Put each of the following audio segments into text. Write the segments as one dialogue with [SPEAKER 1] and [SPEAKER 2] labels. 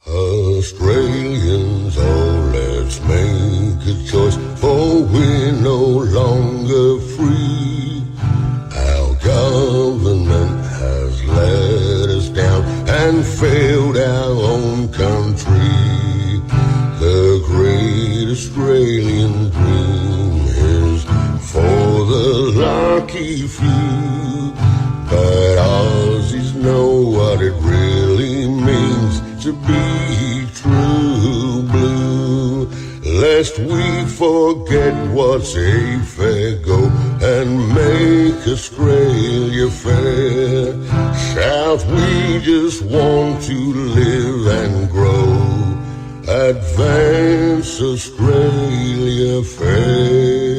[SPEAKER 1] Australians, oh, let's make a choice, for we're no longer free. Our government has let us down and failed our own country. The great Australian dream is for the lucky few, but Aussies know what it really means to be true blue. Lest we forget what's a fair go and make Australia fair. South, we just want to live and grow. Advance Australia fair.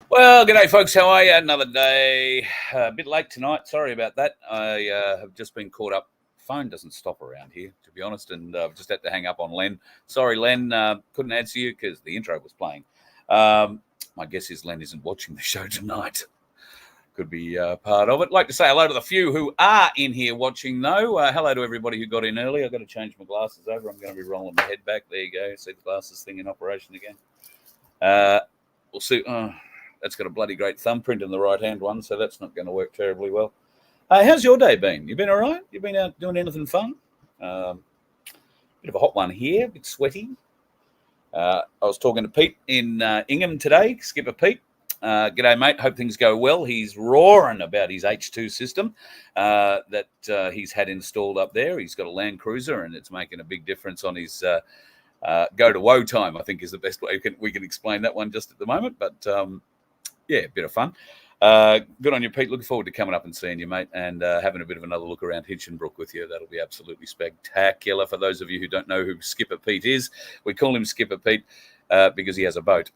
[SPEAKER 2] Well, g'day, folks. How are you? Another day. A bit late tonight. Sorry about that. I have just been caught up. Phone doesn't stop around here, to be honest, and I've just had to hang up on Len. Sorry, Len. Couldn't answer you because the intro was playing. My guess is Len isn't watching the show tonight. Could be part of it. I'd like to say hello to the few who are in here watching, though. Hello to everybody who got in early. I've got to change my glasses over. I'm going to be rolling my head back. There you go. See the glasses thing in operation again. We'll see. That's got a bloody great thumbprint in the right-hand one, so that's not going to work terribly well. How's your day been? You been all right? You been out doing anything fun? Bit of a hot one here, a bit sweaty. I was talking to Pete in Ingham today, Skipper Pete. G'day, mate. Hope things go well. He's roaring about his H2 system that he's had installed up there. He's got a Land Cruiser, and it's making a big difference on his go to woe time, I think is the best way we can explain that one just at the moment. But yeah, a bit of fun. Good on you, Pete. Looking forward to coming up and seeing you, mate, and having a bit of another look around Hinchinbrook with you. That'll be absolutely spectacular. For those of you who don't know who Skipper Pete is, we call him Skipper Pete because he has a boat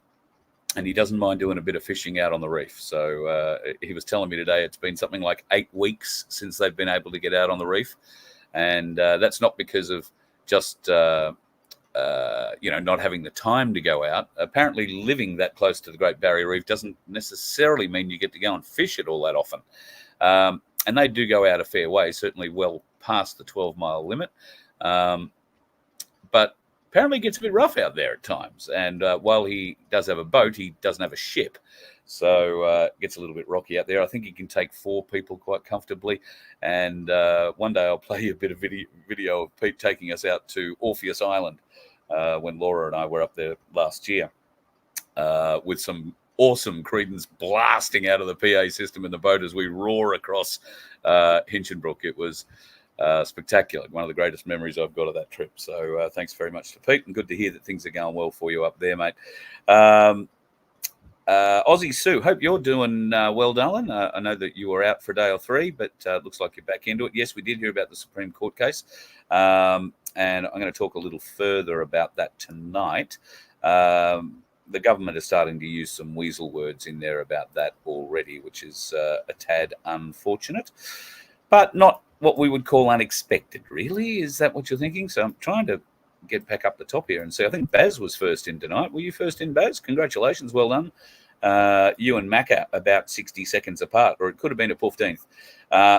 [SPEAKER 2] and he doesn't mind doing a bit of fishing out on the reef. So he was telling me today it's been something like 8 weeks since they've been able to get out on the reef. And that's not because of just not having the time to go out. Apparently living that close to the Great Barrier Reef doesn't necessarily mean you get to go and fish it all that often. And they do go out a fair way, certainly well past the 12-mile limit. But apparently it gets a bit rough out there at times. And while he does have a boat, he doesn't have a ship. So it gets a little bit rocky out there. I think he can take 4 people quite comfortably. And one day I'll play you a bit of video of Pete taking us out to Orpheus Island when Laura and I were up there last year with some awesome Credence blasting out of the PA system in the boat as we roar across Hinchinbrook. It was spectacular. One of the greatest memories I've got of that trip. So thanks very much to Pete, and good to hear that things are going well for you up there, mate. Aussie Sue, hope you're doing well, darling. I know that you were out for a day or 3, but looks like you're back into it. Yes, we did hear about the Supreme Court case, and I'm going to talk a little further about that tonight. The government is starting to use some weasel words in there about that already, which is a tad unfortunate, but not what we would call unexpected, really. Is that what you're thinking? So I'm trying to get back up the top here and see. I think Baz was first in tonight. Were you first in, Baz? Congratulations, well done. You and Macca about 60 seconds apart, or it could have been a 15th.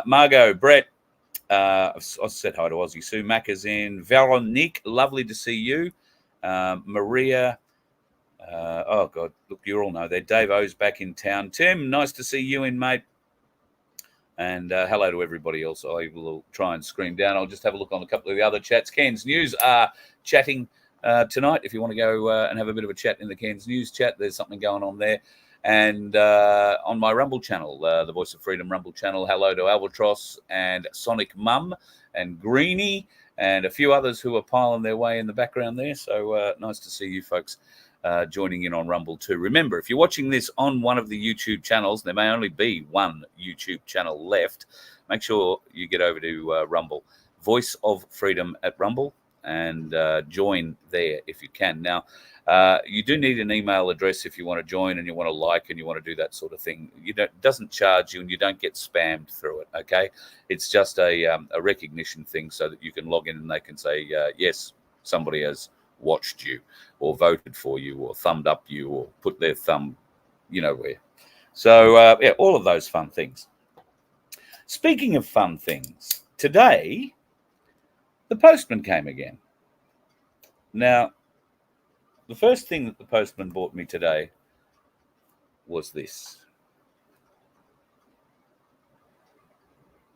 [SPEAKER 2] Margot, Brett, I've said hi to Aussie Sue. Macca's in. Veronique, lovely to see you. Maria, oh God, look, you all know that. Dave O's back in town. Tim, nice to see you in, mate. And hello to everybody else. I will try and scream down. I'll just have a look on a couple of the other chats. Cairns News are chatting tonight. If you want to go and have a bit of a chat in the Cairns News chat, there's something going on there. And on my Rumble channel, the Voice of Freedom Rumble channel, hello to Albatross and Sonic Mum and Greenie and a few others who are piling their way in the background there. So nice to see you folks joining in on Rumble too. Remember, if you're watching this on one of the YouTube channels, there may only be one YouTube channel left. Make sure you get over to Rumble, Voice of Freedom at Rumble, and join there if you can. Now, you do need an email address if you want to join and you want to like and you want to do that sort of thing. It doesn't charge you and you don't get spammed through it, okay? It's just a recognition thing so that you can log in and they can say, yes, somebody has watched you or voted for you or thumbed up you or put their thumb, you know where. So, yeah, all of those fun things. Speaking of fun things, today, the postman came again. Now, the first thing that the postman bought me today was this.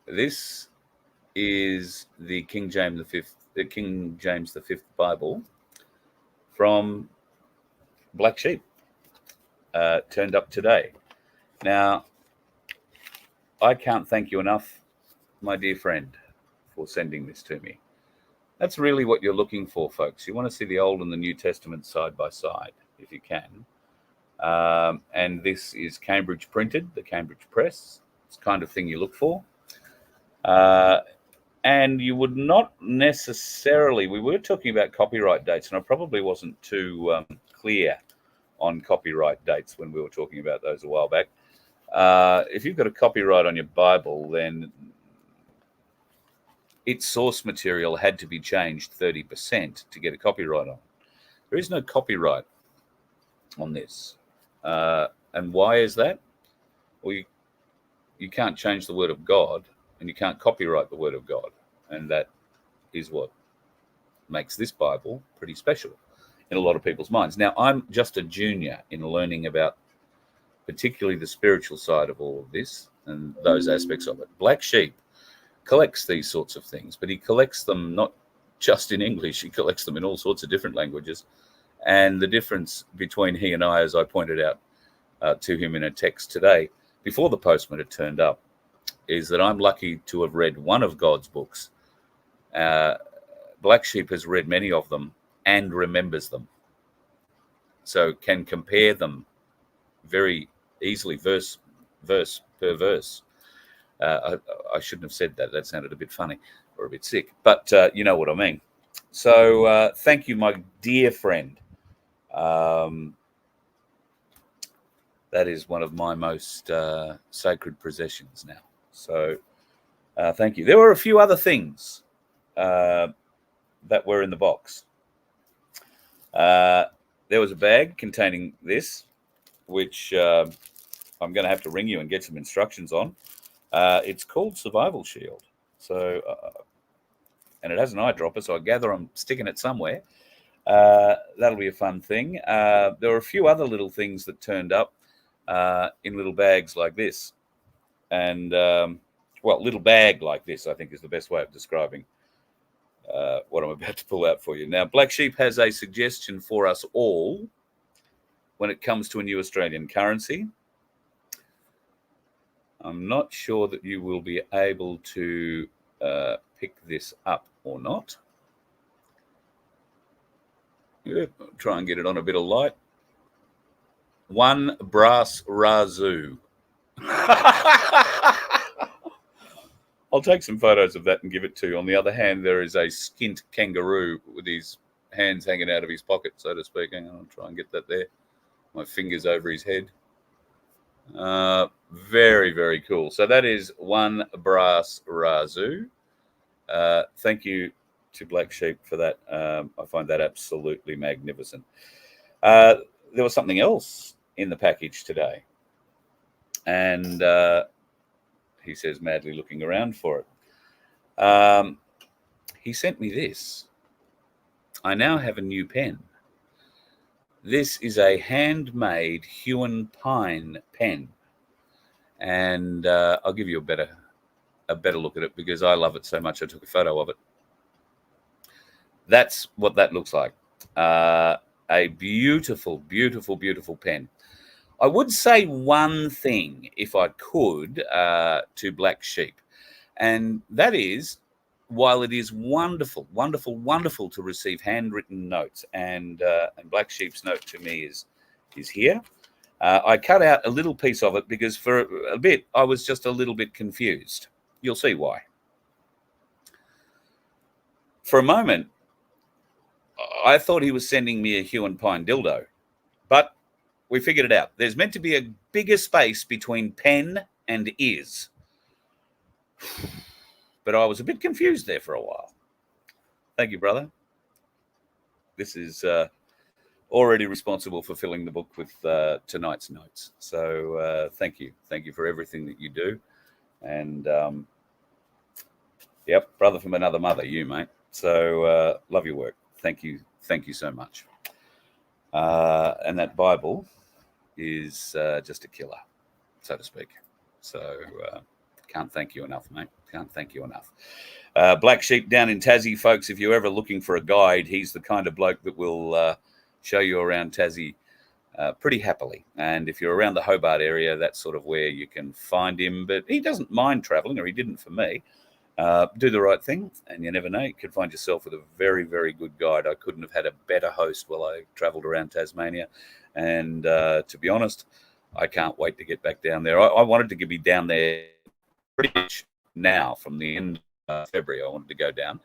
[SPEAKER 2] This is the King James V Bible from Black Sheep. Turned up today. Now, I can't thank you enough, my dear friend, for sending this to me. That's really what you're looking for, folks. You want to see the Old and the New Testament side by side, if you can. And this is Cambridge printed, the Cambridge Press. It's the kind of thing you look for. And you would not necessarily, we were talking about copyright dates, and I probably wasn't too clear on copyright dates when we were talking about those a while back. If you've got a copyright on your Bible, then its source material had to be changed 30% to get a copyright on. There is no copyright on this. And why is that? Well, you can't change the word of God, and you can't copyright the word of God. And that is what makes this Bible pretty special in a lot of people's minds. Now, I'm just a junior in learning about particularly the spiritual side of all of this and those aspects of it. Black Sheep collects these sorts of things, but he collects them not just in English, he collects them in all sorts of different languages. And the difference between he and I, as I pointed out to him in a text today, before the postman had turned up, is that I'm lucky to have read one of God's books. Black Sheep has read many of them and remembers them. So can compare them very easily, verse per verse. I shouldn't have said that. That sounded a bit funny or a bit sick, but you know what I mean. So thank you, my dear friend. That is one of my most sacred possessions now. So thank you. There were a few other things that were in the box. There was a bag containing this, which I'm going to have to ring you and get some instructions on. It's called Survival Shield. So, and it has an eyedropper, so I gather I'm sticking it somewhere. That'll be a fun thing. There were a few other little things that turned up in little bags like this. And, well, little bag like this, I think, is the best way of describing what I'm about to pull out for you. Now, Black Sheep has a suggestion for us all when it comes to a new Australian currency. I'm not sure that you will be able to pick this up or not. Yeah, I'll try and get it on a bit of light. One brass razoo. I'll take some photos of that and give it to you. On the other hand, there is a skint kangaroo with his hands hanging out of his pocket, so to speak. Hang on, I'll try and get that there. My fingers over his head. Very, very cool. So that is one brass razoo. Thank you to Black Sheep for that. I find that absolutely magnificent. There was something else in the package today. And he says, madly looking around for it. He sent me this. I now have a new pen. This is a handmade hewn pine pen. And I'll give you a better look at it because I love it so much I took a photo of it. That's what that looks like. A beautiful, beautiful, beautiful pen. I would say one thing, if I could, to Black Sheep, and that is while it is wonderful, wonderful, wonderful to receive handwritten notes, and Black Sheep's note to me is here. I cut out a little piece of it because for a bit I was just a little bit confused. You'll see why. For a moment, I thought he was sending me a hue and pine dildo, but we figured it out. There's meant to be a bigger space between pen and is. But I was a bit confused there for a while. Thank you, brother. This is already responsible for filling the book with tonight's notes. So thank you. Thank you for everything that you do. And, yep, brother from another mother, you, mate. So love your work. Thank you. Thank you so much. And that Bible is just a killer, so to speak. So can't thank you enough, mate. Can't thank you enough. Black Sheep down in Tassie, folks, if you're ever looking for a guide, he's the kind of bloke that will show you around Tassie pretty happily. And if you're around the Hobart area, that's sort of where you can find him. But he doesn't mind travelling, or he didn't for me. Do the right thing, and you never know. You could find yourself with a very, very good guide. I couldn't have had a better host while I travelled around Tasmania. And to be honest, I can't wait to get back down there. I wanted to be down there pretty much now from the end of February. I wanted to go down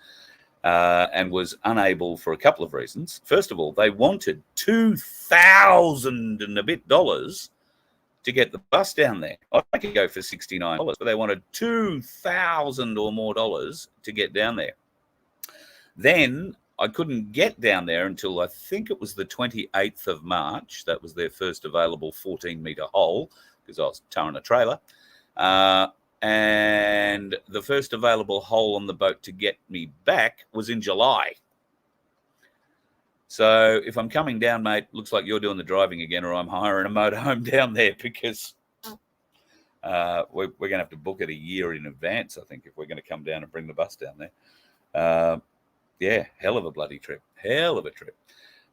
[SPEAKER 2] and was unable for a couple of reasons. First of all, they wanted $2,000 and a bit to get the bus down there. I could go for $69, but they wanted $2,000 or more to get down there. Then I couldn't get down there until I think it was the 28th of March. That was their first available 14-metre hole because I was towing a trailer. And the first available hole on the boat to get me back was in July. So if I'm coming down, mate, looks like you're doing the driving again, or I'm hiring a motorhome down there, because we're going to have to book it a year in advance, I think, if we're going to come down and bring the bus down there. Yeah, hell of a bloody trip. Hell of a trip.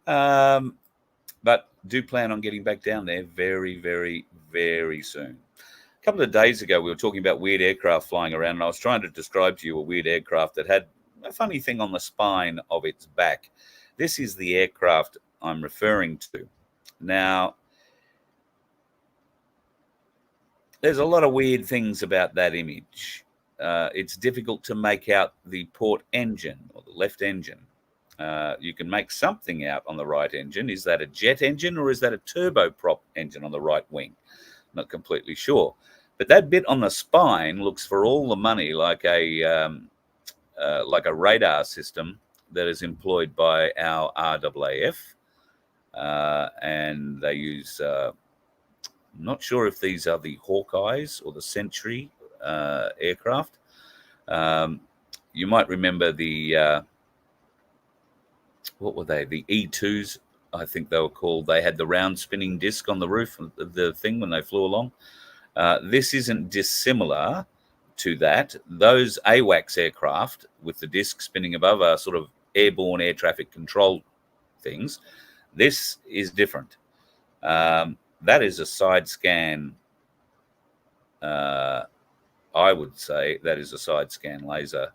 [SPEAKER 2] But do plan on getting back down there very, very, very soon. A couple of days ago, we were talking about weird aircraft flying around, and I was trying to describe to you a weird aircraft that had a funny thing on the spine of its back. This is the aircraft I'm referring to. Now, there's a lot of weird things about that image. It's difficult to make out the port engine or the left engine. You can make something out on the right engine. Is that a jet engine, or is that a turboprop engine on the right wing? Not completely sure. But that bit on the spine looks for all the money like a radar system that is employed by our RAAF. And they use, I'm not sure if these are the Hawkeyes or the Sentry aircraft. You might remember the, what were they? The E2s, I think they were called. They had the round spinning disc on the roof of the thing when they flew along. This isn't dissimilar to that. Those AWACS aircraft with the disc spinning above are sort of airborne air traffic control things. This is different. That is a side scan. I would say that is a side scan laser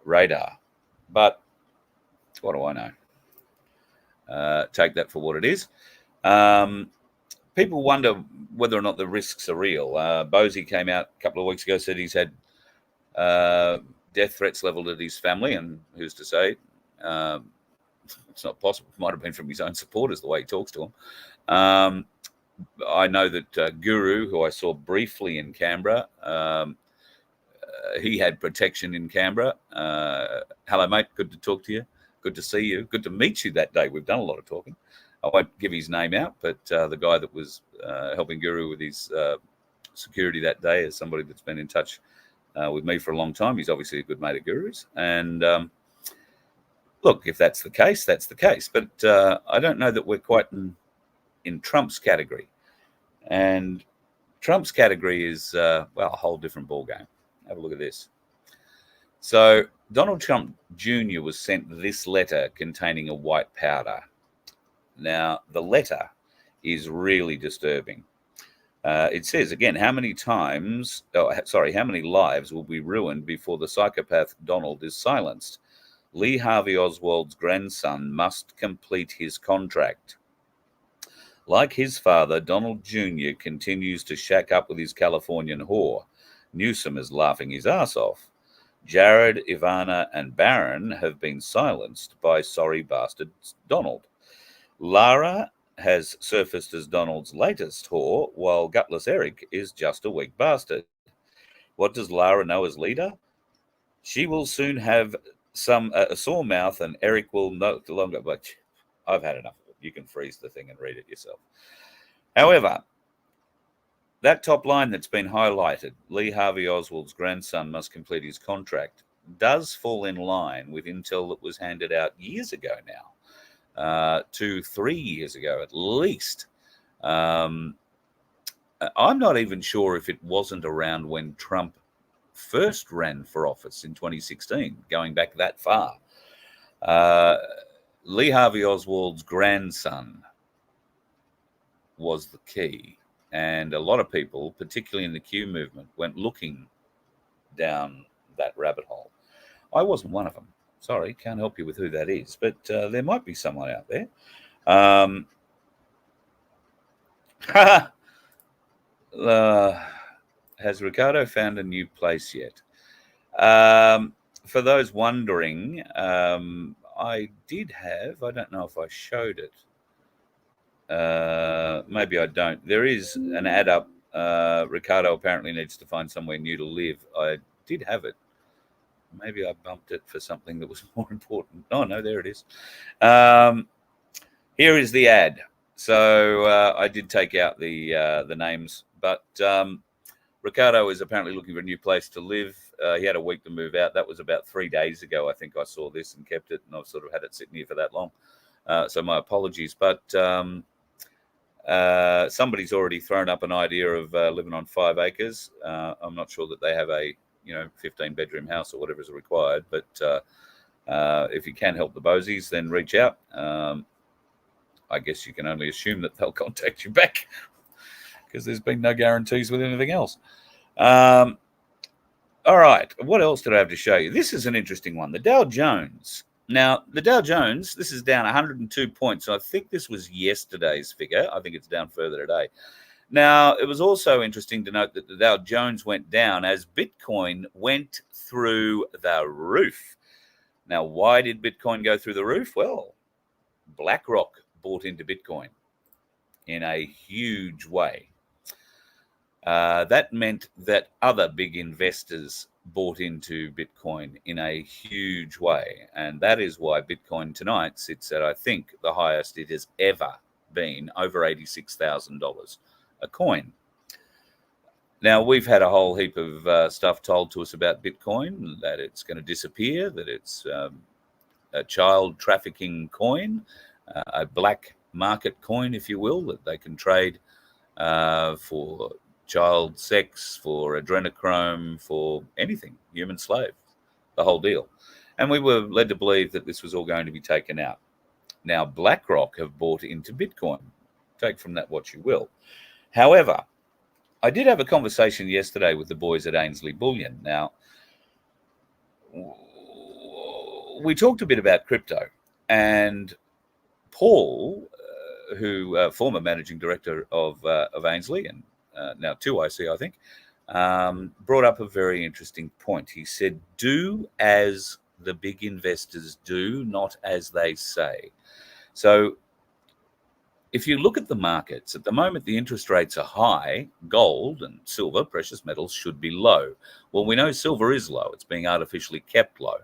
[SPEAKER 2] radar. But what do I know? Take that for what it is. People wonder whether or not the risks are real. Bosie came out a couple of weeks ago, said he's had death threats leveled at his family, and who's to say? It's not possible. It might have been from his own supporters, the way he talks to them. I know that Guru, who I saw briefly in Canberra, he had protection in Canberra. Hello, mate. Good to talk to you. Good to see you. Good to meet you that day. We've done a lot of talking. I won't give his name out, but the guy that was helping Guru with his security that day is somebody that's been in touch with me for a long time. He's obviously a good mate of Guru's. And look, if that's the case, that's the case. But I don't know that we're quite in Trump's category. And Trump's category is, well, a whole different ballgame. Have a look at this. So Donald Trump Jr. was sent this letter containing a white powder. Now, the letter is really disturbing. It says again, how many lives will be ruined before the psychopath Donald is silenced? Lee Harvey Oswald's grandson must complete his contract. Like his father, Donald Jr. continues to shack up with his Californian whore. Newsom is laughing his ass off. Jared, Ivana, and Barron have been silenced by sorry bastard Donald. Lara has surfaced as Donald's latest whore, while gutless Eric is just a weak bastard. What does Lara know as leader? She will soon have a sore mouth, and Eric will no longer. But I've had enough of it. You can freeze the thing and read it yourself. However, that top line that's been highlighted, Lee Harvey Oswald's grandson must complete his contract, does fall in line with intel that was handed out years ago now, 3 years ago at least. I'm not even sure if it wasn't around when Trump first ran for office in 2016, going back that far. Lee Harvey Oswald's grandson was the key. And a lot of people, particularly in the Q movement, went looking down that rabbit hole. I wasn't one of them. Sorry, can't help you with who that is, but there might be someone out there. Has Ricardo found a new place yet? For those wondering, I did have, I don't know if I showed it. Maybe I don't. There is an ad up. Ricardo apparently needs to find somewhere new to live. I did have it. Maybe I bumped it for something that was more important. Oh, no, there it is. Here is the ad. So I did take out the names, but Ricardo is apparently looking for a new place to live. He had a week to move out. That was about 3 days ago. I think I saw this and kept it, and I've sort of had it sitting here for that long. So my apologies, but somebody's already thrown up an idea of living on 5 acres. I'm not sure that they have a 15-bedroom house or whatever is required, but if you can help the Boseys, then reach out. I guess you can only assume that they'll contact you back because there's been no guarantees with anything else. All right, what else did I have to show you? This is an interesting one. The Dow Jones. Now, the Dow Jones, this is down 102 points. So I think this was yesterday's figure. I think it's down further today. Now, it was also interesting to note that the Dow Jones went down as Bitcoin went through the roof. Now, why did Bitcoin go through the roof? Well, BlackRock bought into Bitcoin in a huge way. That meant that other big investors bought into Bitcoin in a huge way. And that is why Bitcoin tonight sits at, I think, the highest it has ever been, over $86,000 a coin. Now, we've had a whole heap of stuff told to us about Bitcoin, that it's going to disappear, that it's a child trafficking coin, a black market coin, if you will, that they can trade for child sex, for adrenochrome, for anything, human slave, the whole deal. And we were led to believe that this was all going to be taken out. Now, BlackRock have bought into Bitcoin. Take from that what you will. However, I did have a conversation yesterday with the boys at Ainsley Bullion. Now, we talked a bit about crypto, and Paul, who former managing director of Ainsley and now 2IC, I think, brought up a very interesting point. He said, do as the big investors do, not as they say. So if you look at the markets, at the moment the interest rates are high. Gold and silver, precious metals, should be low. Well, we know silver is low. It's being artificially kept low.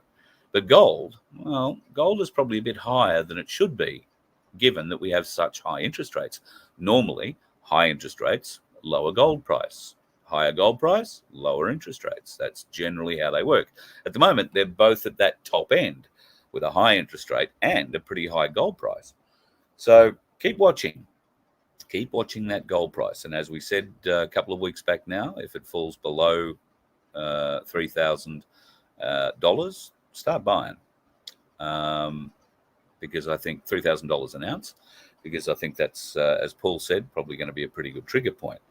[SPEAKER 2] But gold, well, gold is probably a bit higher than it should be, given that we have such high interest rates. Normally, high interest rates, lower gold price. Higher gold price, lower interest rates. That's generally how they work. At the moment, they're both at that top end with a high interest rate and a pretty high gold price. So keep watching. Keep watching that gold price. And as we said a couple of weeks back now, if it falls below $3,000, start buying. Because I think $3,000 an ounce, because I think that's, as Paul said, probably going to be a pretty good trigger point.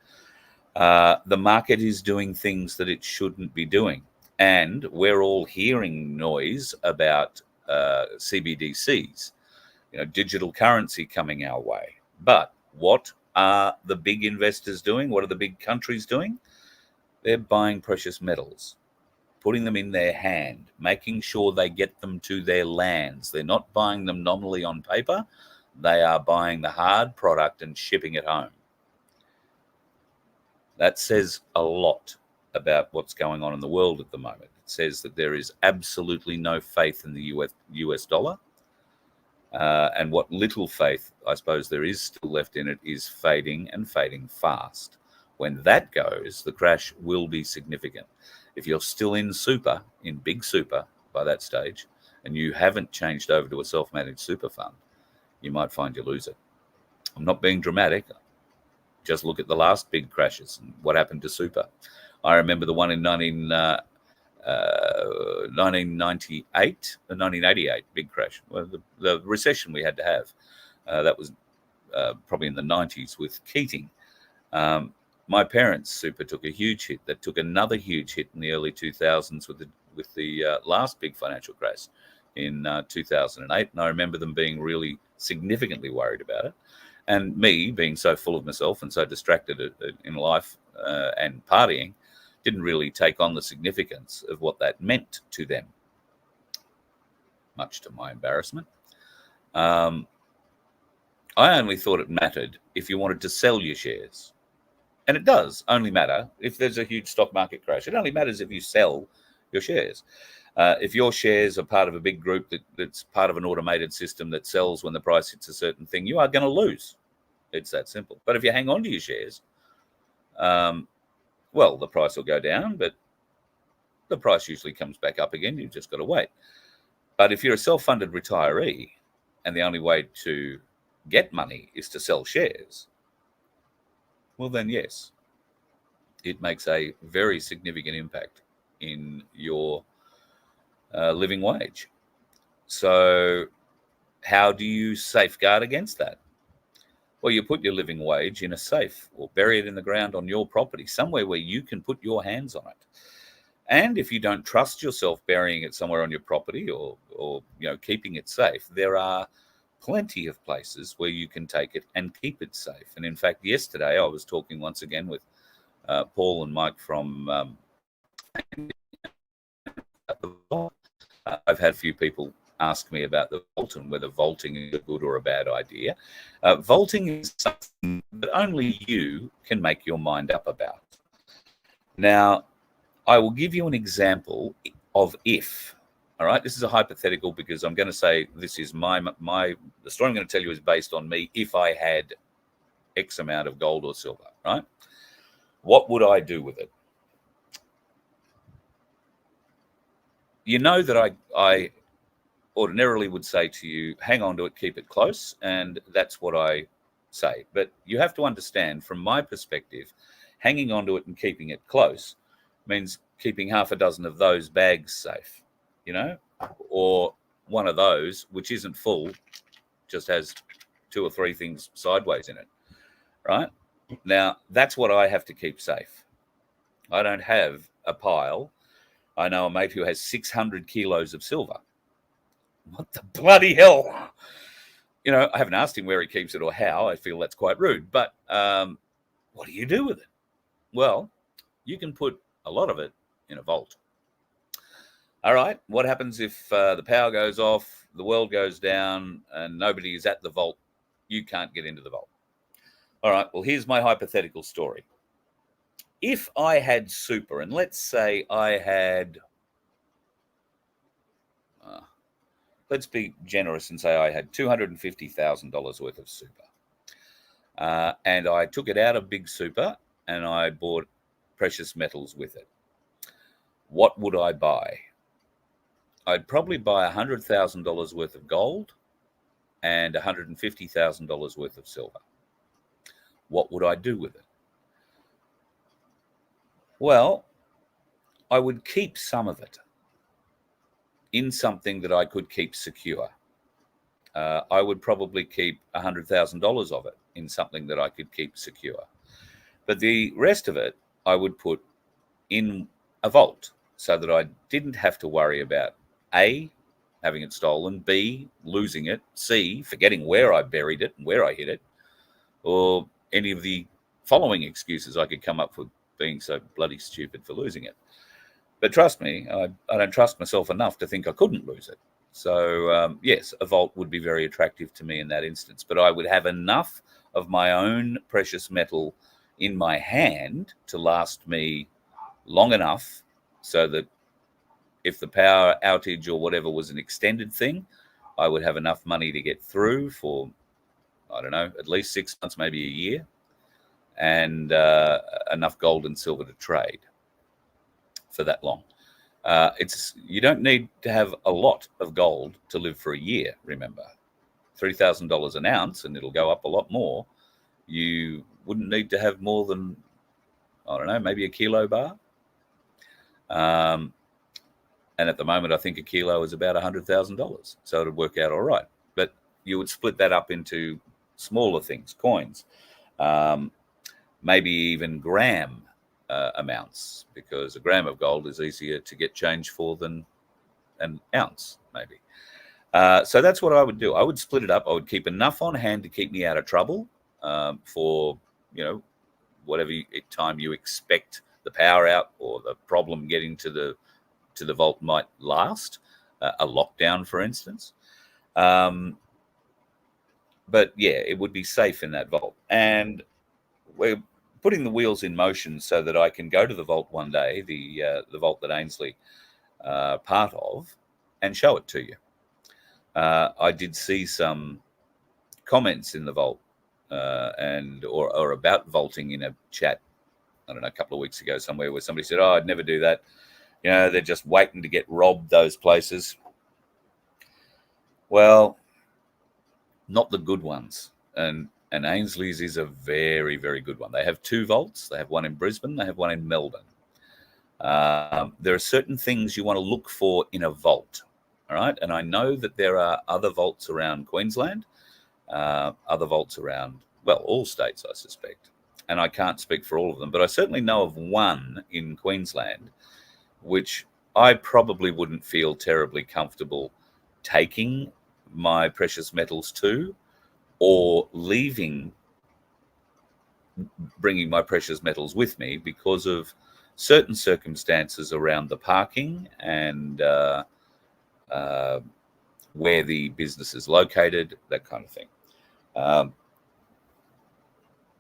[SPEAKER 2] The market is doing things that it shouldn't be doing. And we're all hearing noise about CBDCs, digital currency coming our way. But what are the big investors doing? What are the big countries doing? They're buying precious metals, putting them in their hand, making sure they get them to their lands. They're not buying them nominally on paper. They are buying the hard product and shipping it home. That says a lot about what's going on in the world at the moment. It says that there is absolutely no faith in the US dollar. And what little faith, I suppose, there is still left in it is fading and fading fast. When that goes, the crash will be significant. If you're still in super, in big super by that stage, and you haven't changed over to a self-managed super fund, you might find you lose it. I'm not being dramatic. Just look at the last big crashes and what happened to super. I remember the one in 1988, big crash. Well, the recession we had to have. That was probably in the 90s with Keating. My parents' super took a huge hit. That took another huge hit in the early 2000s with the last big financial crash in 2008. And I remember them being really significantly worried about it. And me being so full of myself and so distracted in life and partying, didn't really take on the significance of what that meant to them, much to my embarrassment. I only thought it mattered if you wanted to sell your shares. And it does only matter if there's a huge stock market crash. It only matters if you sell your shares. If your shares are part of a big group that's part of an automated system that sells when the price hits a certain thing, you are going to lose. It's that simple. But if you hang on to your shares, well, the price will go down, but the price usually comes back up again. You've just got to wait. But if you're a self-funded retiree and the only way to get money is to sell shares, well, then yes, it makes a very significant impact in your living wage. So how do you safeguard against that? Well, you put your living wage in a safe or bury it in the ground on your property, somewhere where you can put your hands on it. And if you don't trust yourself burying it somewhere on your property or keeping it safe, there are plenty of places where you can take it and keep it safe. And in fact, yesterday I was talking once again with Paul and Mike from I've had a few people ask me about the vault and whether vaulting is a good or a bad idea. Vaulting is something that only you can make your mind up about. Now, I will give you an example of if. All right, this is a hypothetical because I'm going to say this is the story I'm going to tell you is based on me if I had X amount of gold or silver, right? What would I do with it? You know that I ordinarily would say to you, hang on to it, keep it close, and that's what I say. But you have to understand, from my perspective, hanging on to it and keeping it close means keeping half a dozen of those bags safe, or one of those, which isn't full, just has 2 or 3 things sideways in it, right? Now, that's what I have to keep safe. I don't have a pile. I know a mate who has 600 kilos of silver. What the bloody hell? I haven't asked him where he keeps it or how. I feel that's quite rude. But what do you do with it? Well, you can put a lot of it in a vault. All right, what happens if the power goes off, the world goes down, and nobody is at the vault? You can't get into the vault. All right, well, here's my hypothetical story. If I had super, and let's say I had, let's be generous and say I had $250,000 worth of super. And I took it out of big super and I bought precious metals with it. What would I buy? I'd probably buy $100,000 worth of gold and $150,000 worth of silver. What would I do with it? Well, I would keep some of it in something that I could keep secure. I would probably keep $100,000 of it in something that I could keep secure. But the rest of it, I would put in a vault so that I didn't have to worry about A, having it stolen, B, losing it, C, forgetting where I buried it and where I hid it, or any of the following excuses I could come up for being so bloody stupid for losing it. But trust me, I don't trust myself enough to think I couldn't lose it. So, yes, a vault would be very attractive to me in that instance, but I would have enough of my own precious metal in my hand to last me long enough so that if the power outage or whatever was an extended thing, I would have enough money to get through for, I don't know, at least 6 months, maybe a year, and enough gold and silver to trade for that long. You don't need to have a lot of gold to live for a year, remember. $3,000 an ounce, and it'll go up a lot more. You wouldn't need to have more than, I don't know, maybe a kilo bar. And at the moment, I think a kilo is about $100,000. So it'd work out all right. But you would split that up into smaller things, coins, maybe even gram amounts, because a gram of gold is easier to get change for than an ounce, maybe. So that's what I would do. I would split it up. I would keep enough on hand to keep me out of trouble for, whatever time you expect the power out or the problem getting to the vault might last, a lockdown, for instance. But yeah, it would be safe in that vault. And we're putting the wheels in motion so that I can go to the vault one day, the vault that Ainsley part of, and show it to you. I did see some comments in the vault or about vaulting in a chat, I don't know, a couple of weeks ago somewhere, where somebody said, "Oh, I'd never do that. They're just waiting to get robbed, those places." Well, not the good ones. And Ainsley's is a very, very good one. They have 2 vaults. They have one in Brisbane. They have one in Melbourne. There are certain things you want to look for in a vault. All right. And I know that there are other vaults around Queensland, other vaults around, well, all states, I suspect. And I can't speak for all of them, but I certainly know of one in Queensland, which I probably wouldn't feel terribly comfortable taking my precious metals to, or bringing my precious metals with me, because of certain circumstances around the parking and where the business is located, that kind of thing.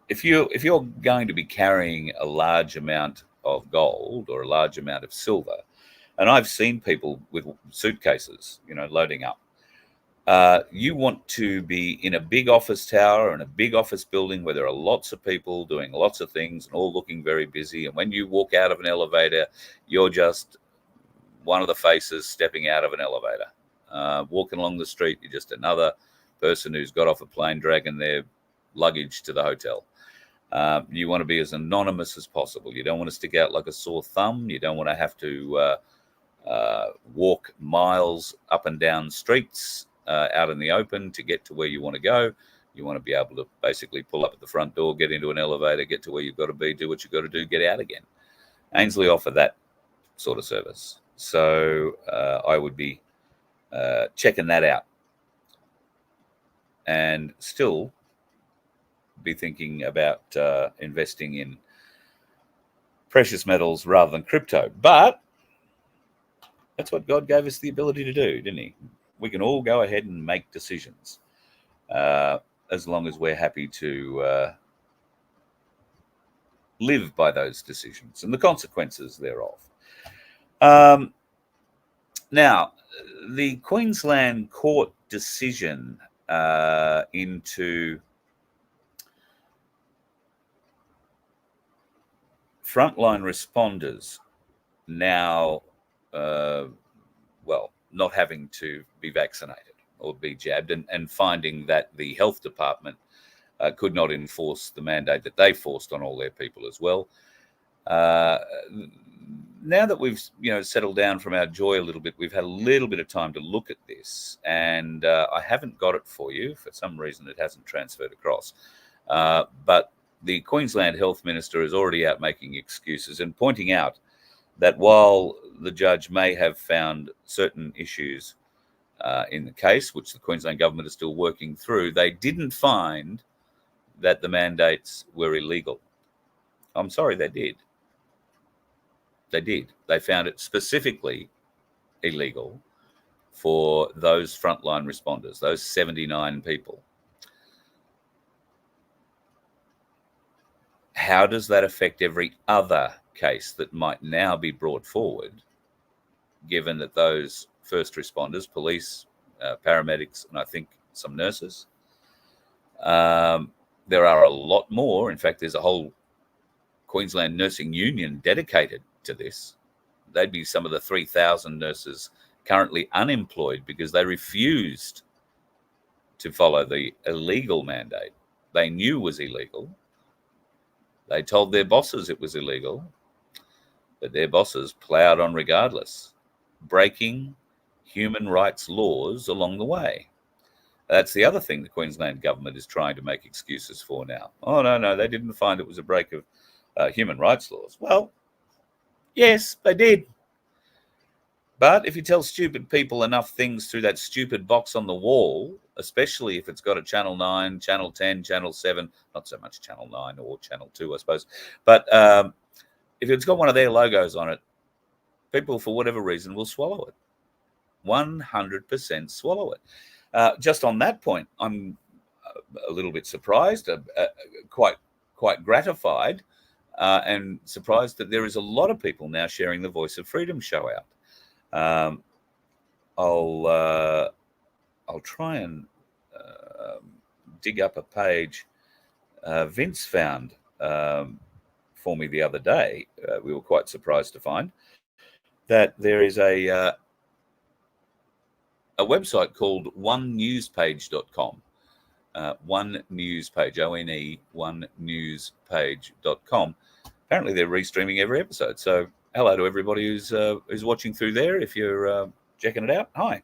[SPEAKER 2] If you're going to be carrying a large amount of gold or a large amount of silver, and I've seen people with suitcases, loading up, you want to be in a big office tower and a big office building where there are lots of people doing lots of things and all looking very busy. And when you walk out of an elevator, you're just one of the faces stepping out of an elevator. Walking along the street, you're just another person who's got off a plane dragging their luggage to the hotel. You want to be as anonymous as possible. You don't want to stick out like a sore thumb. You don't want to have to walk miles up and down streets out in the open to get to where you want to go. You want to be able to basically pull up at the front door, get into an elevator, get to where you've got to be, do what you've got to do, get out again. Ainsley offer that sort of service. So I would be checking that out, and still be thinking about investing in precious metals rather than crypto. But that's what God gave us the ability to do, didn't he? We can all go ahead and make decisions as long as we're happy to live by those decisions and the consequences thereof. Now, the Queensland Court decision into frontline responders now, not having to be vaccinated or be jabbed, and finding that the health department could not enforce the mandate that they forced on all their people as well. Now that we've settled down from our joy a little bit, we've had a little bit of time to look at this, and I haven't got it for you. For some reason, it hasn't transferred across. But the Queensland Health Minister is already out making excuses and pointing out that while the judge may have found certain issues in the case, which the Queensland government is still working through, they didn't find that the mandates were illegal. I'm sorry, they did. They did. They found it specifically illegal for those frontline responders, those 79 people. How does that affect every other case that might now be brought forward, given that those first responders, police, paramedics, and I think some nurses, there are a lot more. In fact, there's a whole Queensland Nursing Union dedicated to this. They'd be some of the 3,000 nurses currently unemployed because they refused to follow the illegal mandate they knew was illegal. They told their bosses it was illegal, but their bosses ploughed on regardless, breaking human rights laws along the way. That's the other thing the Queensland government is trying to make excuses for now. Oh, no, they didn't find it was a break of human rights laws. Well, yes, they did. But if you tell stupid people enough things through that stupid box on the wall, especially if it's got a Channel 9, Channel 10, Channel 7, not so much Channel 9 or Channel 2, I suppose, but if it's got one of their logos on it, people, for whatever reason, will swallow it. 100% swallow it. Just on that point, I'm a little bit surprised, quite gratified, and surprised that there is a lot of people now sharing the Voice of Freedom show out. I'll try and dig up a page Vince found for me the other day. We were quite surprised to find that there is a website called onenewspage.com. One News Page, O-N-E, onenewspage.com. Apparently they're restreaming every episode. So hello to everybody who's watching through there. If you're checking it out, hi.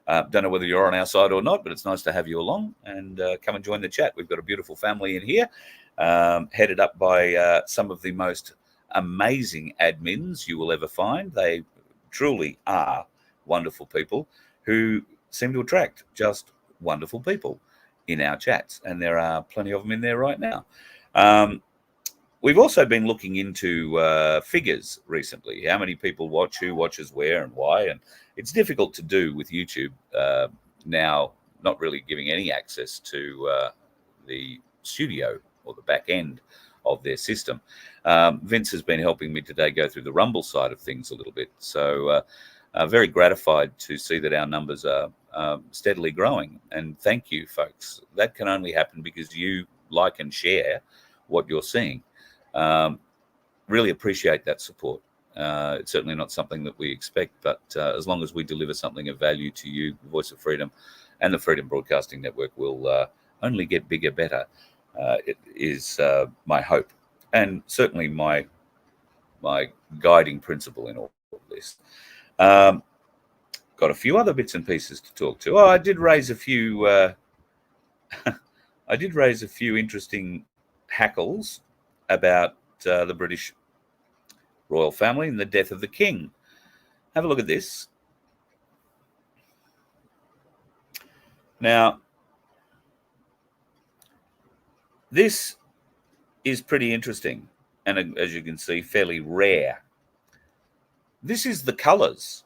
[SPEAKER 2] Don't know whether you're on our side or not, but it's nice to have you along and come and join the chat. We've got a beautiful family in here, headed up by some of the most amazing admins you will ever find. They truly are wonderful people who seem to attract just wonderful people in our chats, and there are plenty of them in there right now. We've also been looking into figures recently, how many people watch, who watches where and why, and it's difficult to do with YouTube now, not really giving any access to the studio or the back end of their system. Vince has been helping me today go through the Rumble side of things a little bit, so very gratified to see that our numbers are steadily growing, and thank you, folks. That can only happen because you like and share what you're seeing. Really appreciate that support. It's certainly not something that we expect, but as long as we deliver something of value to you, the Voice of Freedom and the Freedom Broadcasting Network will only get bigger, better. It is my hope, and certainly my guiding principle in all of this. Got a few other bits and pieces to talk to. Oh, I did raise a few. I did raise a few interesting hackles about the British royal family and the death of the king. Have a look at this. Now, this is pretty interesting, and as you can see, fairly rare. This is the colours.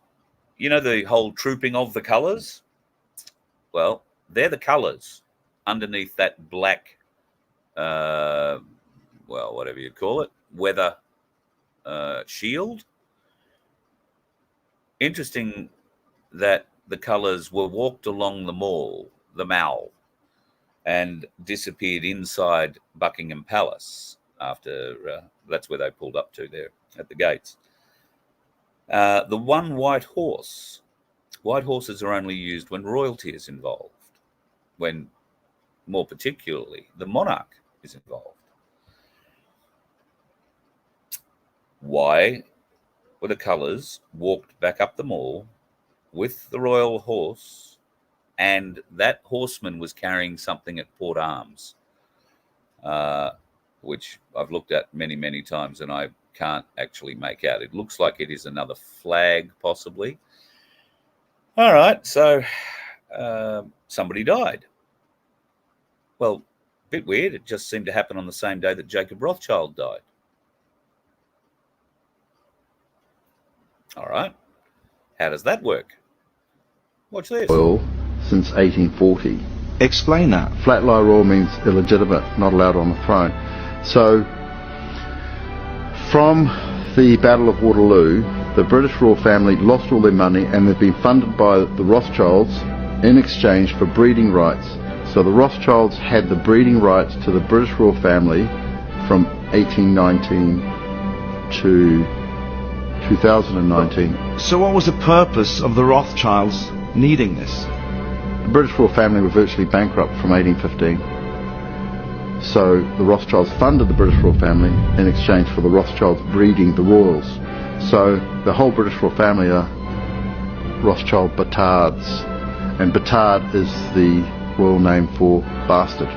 [SPEAKER 2] You know, the whole trooping of the colours? Well, they're the colours underneath that black, well, whatever you call it, weather shield. Interesting that the colours were walked along the Mall, and disappeared inside Buckingham Palace after, that's where they pulled up to there at the gates. The one white horse. White horses are only used when royalty is involved, when, more particularly, the monarch is involved. Why were the colours walked back up the Mall with the royal horse, and that horseman was carrying something at Port Arms? which I've looked at many, many times, and I can't actually make out. It looks like it is another flag, possibly. All right, so somebody died. Well, a bit weird. It just seemed to happen on the same day that Jacob Rothschild died. All right. How does that work? Watch this.
[SPEAKER 3] Royal since 1840.
[SPEAKER 4] Explain that.
[SPEAKER 3] Flat lie royal means illegitimate, not allowed on the throne. So, from the Battle of Waterloo, the British royal family lost all their money, and they've been funded by the Rothschilds in exchange for breeding rights. So the Rothschilds had the breeding rights to the British royal family from 1819 to 2019.
[SPEAKER 4] So what was the purpose of the Rothschilds needing this?
[SPEAKER 3] The British royal family were virtually bankrupt from 1815. So the Rothschilds funded the British royal family in exchange for the Rothschilds breeding the royals. So the whole British royal family are Rothschild Batards, and Batard is the royal name for bastard.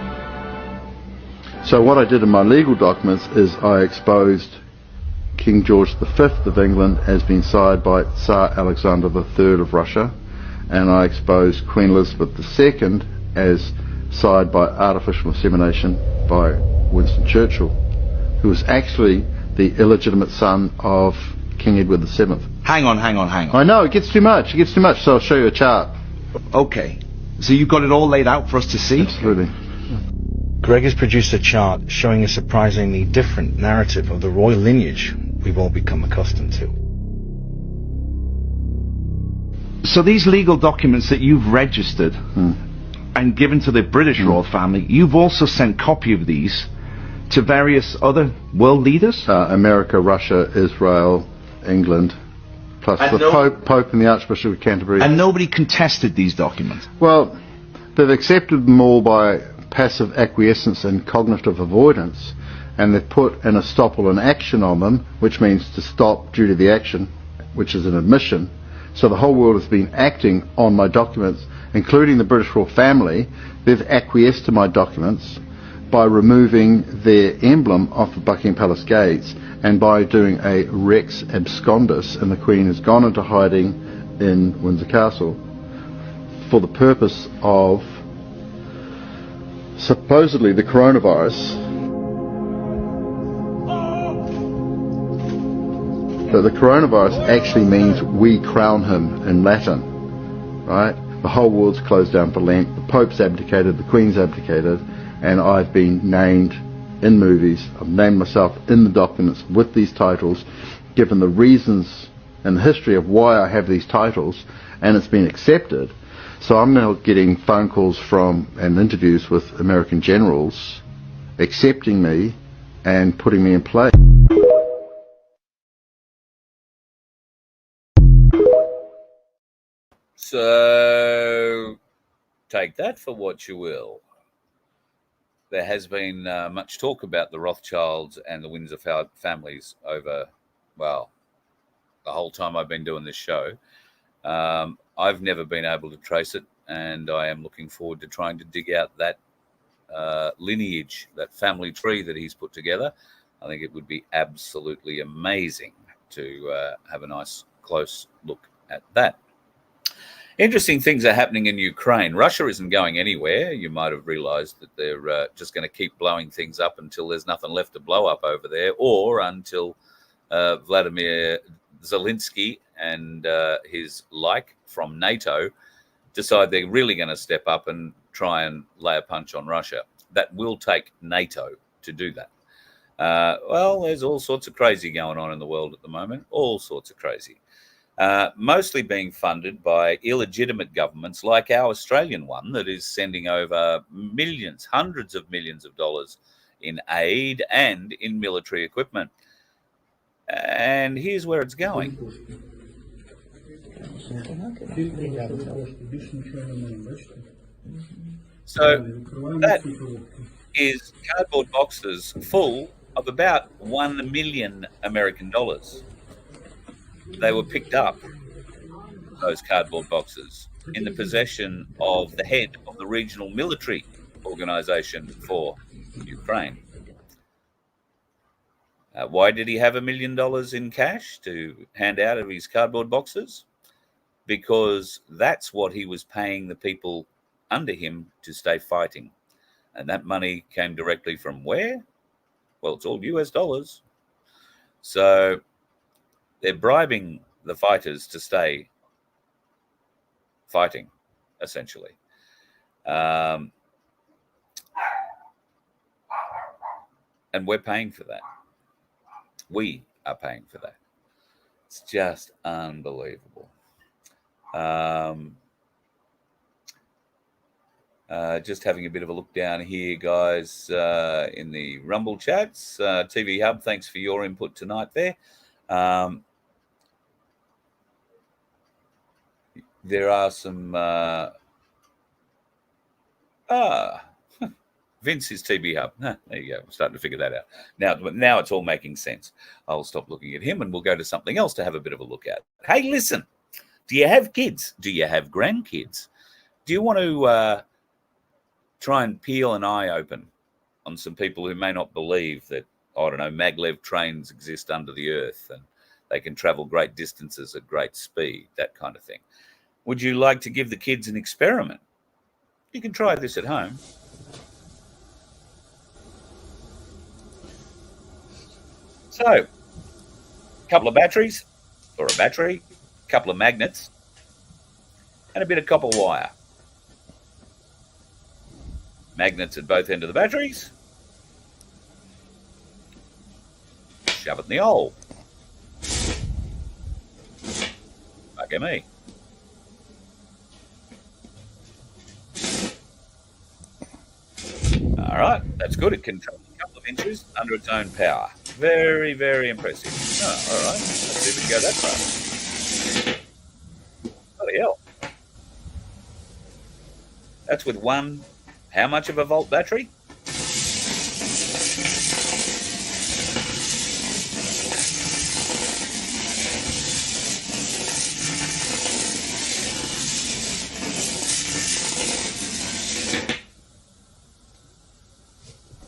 [SPEAKER 3] So what I did in my legal documents is I exposed King George V of England as being sired by Tsar Alexander III of Russia, and I exposed Queen Elizabeth II as sired by artificial insemination by Winston Churchill, who was actually the illegitimate son of King Edward VII.
[SPEAKER 4] Hang on.
[SPEAKER 3] I know, it gets too much, so I'll show you a chart.
[SPEAKER 4] Okay. So you've got it all laid out for us to see?
[SPEAKER 3] Absolutely.
[SPEAKER 5] Greg has produced a chart showing a surprisingly different narrative of the royal lineage we've all become accustomed to.
[SPEAKER 4] So these legal documents that you've registered and given to the British royal family, you've also sent copy of these to various other world leaders?
[SPEAKER 3] America, Russia, Israel, England, plus
[SPEAKER 4] And
[SPEAKER 3] the Pope and the Archbishop of Canterbury.
[SPEAKER 4] And nobody contested these documents?
[SPEAKER 3] Well, they've accepted them all by passive acquiescence and cognitive avoidance, and they've put an estoppel in action on them, which means to stop due to the action, which is an admission. So the whole world has been acting on my documents, including the British royal family. They've acquiesced to my documents by removing their emblem off the Buckingham Palace gates and by doing a Rex Abscondus, and the Queen has gone into hiding in Windsor Castle for the purpose of supposedly the coronavirus. But the coronavirus actually means we crown him in Latin, right? The whole world's closed down for Lent, the Pope's abdicated, the Queen's abdicated, and I've been named in movies, I've named myself in the documents with these titles, given the reasons and the history of why I have these titles, and it's been accepted. So I'm now getting phone calls from and interviews with American generals accepting me and putting me in play.
[SPEAKER 2] So take that for what you will. There has been much talk about the Rothschilds and the Windsor families over, well, the whole time I've been doing this show. I've never been able to trace it, and I am looking forward to trying to dig out that lineage, that family tree that he's put together. I think it would be absolutely amazing to have a nice close look at that. Interesting things are happening in Ukraine. Russia isn't going anywhere. You might have realized that they're just going to keep blowing things up until there's nothing left to blow up over there, or until Vladimir Zelensky and his like from NATO decide they're really going to step up and try and lay a punch on Russia. That will take NATO to do that. Well, there's all sorts of crazy going on in the world at the moment, all sorts of crazy. Mostly being funded by illegitimate governments like our Australian one that is sending over millions, hundreds of millions of dollars in aid and in military equipment. And here's where it's going. So that is cardboard boxes full of about 1 million American dollars. They were picked up, those cardboard boxes, in the possession of the head of the regional military organization for Ukraine. Why did he have $1 million in cash to hand out of his cardboard boxes? Because that's what he was paying the people under him to stay fighting. And that money came directly from where? Well, it's all US dollars. So they're bribing the fighters to stay fighting, essentially. And we're paying for that. We are paying for that. It's just unbelievable. Just having a bit of a look down here, guys, in the Rumble chats. TV Hub, thanks for your input tonight there. There are some... Vince is TB Hub. There you go. I'm starting to figure that out. Now it's all making sense. I'll stop looking at him and we'll go to something else to have a bit of a look at. Hey, listen. Do you have kids? Do you have grandkids? Do you want to try and peel an eye open on some people who may not believe that, I don't know, maglev trains exist under the earth and they can travel great distances at great speed, that kind of thing? Would you like to give the kids an experiment? You can try this at home. So, a couple of batteries, or a battery, a couple of magnets, and a bit of copper wire. Magnets at both ends of the batteries. Shove it in the hole. Bugger me. All right, that's good. It can travel a couple of inches under its own power. Very, very impressive. Oh, all right, let's see if we can go that far. Bloody hell. That's with one, how much of a volt battery?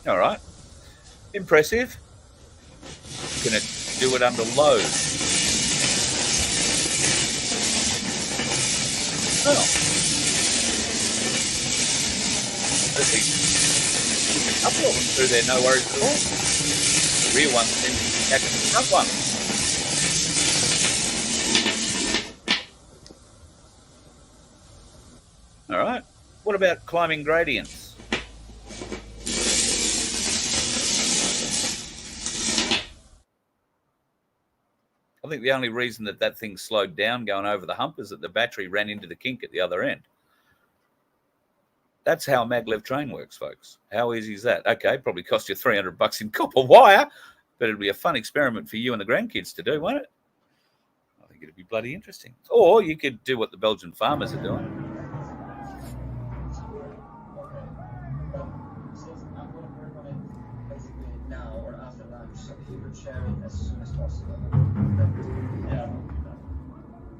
[SPEAKER 2] All right, impressive. Can it do it under load? Oh. A couple of them through there, no worries at all. The rear one seems to be catching the front one. All right. What about climbing gradients? I think the only reason that thing slowed down going over the hump is that the battery ran into the kink at the other end. That's how a maglev train works, folks. How easy is that? Okay, probably cost you $300 in copper wire, but it'll be a fun experiment for you and the grandkids to do, won't it? I think it'd be bloody interesting. Or you could do what the Belgian farmers are doing.
[SPEAKER 6] As soon as possible. Yeah.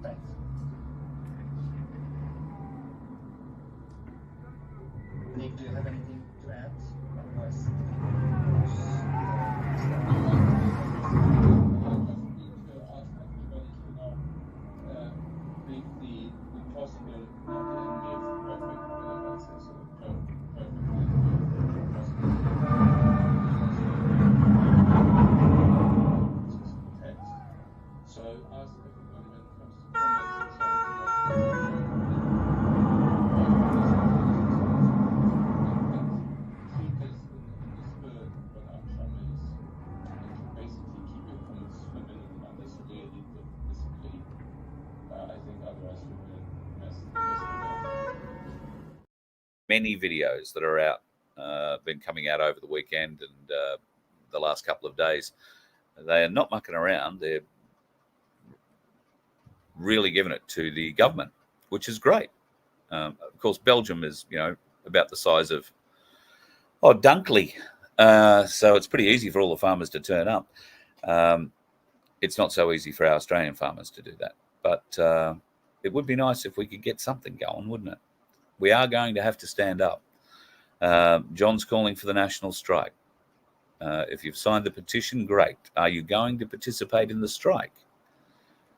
[SPEAKER 6] Thanks. Nick, do you have anything to add? Otherwise,
[SPEAKER 2] many videos that are out, been coming out over the weekend and the last couple of days. They are not mucking around. They're really giving it to the government, which is great. Of course, Belgium is, about the size of Dunkley. So it's pretty easy for all the farmers to turn up. It's not so easy for our Australian farmers to do that. But it would be nice if we could get something going, wouldn't it? We are going to have to stand up. John's calling for the national strike. If you've signed the petition, great. Are you going to participate in the strike?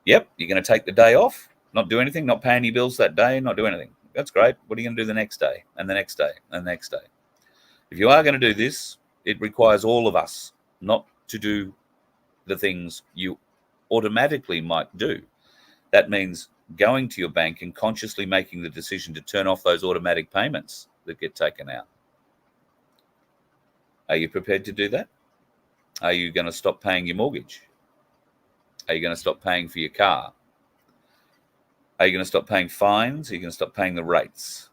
[SPEAKER 2] Yep, you're going to take the day off, not do anything, not pay any bills that day, not do anything. That's great. What are you going to do the next day and the next day and the next day? If you are going to do this, it requires all of us not to do the things you automatically might do. That means going to your bank and consciously making the decision to turn off those automatic payments that get taken out. Are you prepared to do that? Are you going to stop paying your mortgage? Are you going to stop paying for your car? Are you going to stop paying fines? Are you going to stop paying the rates?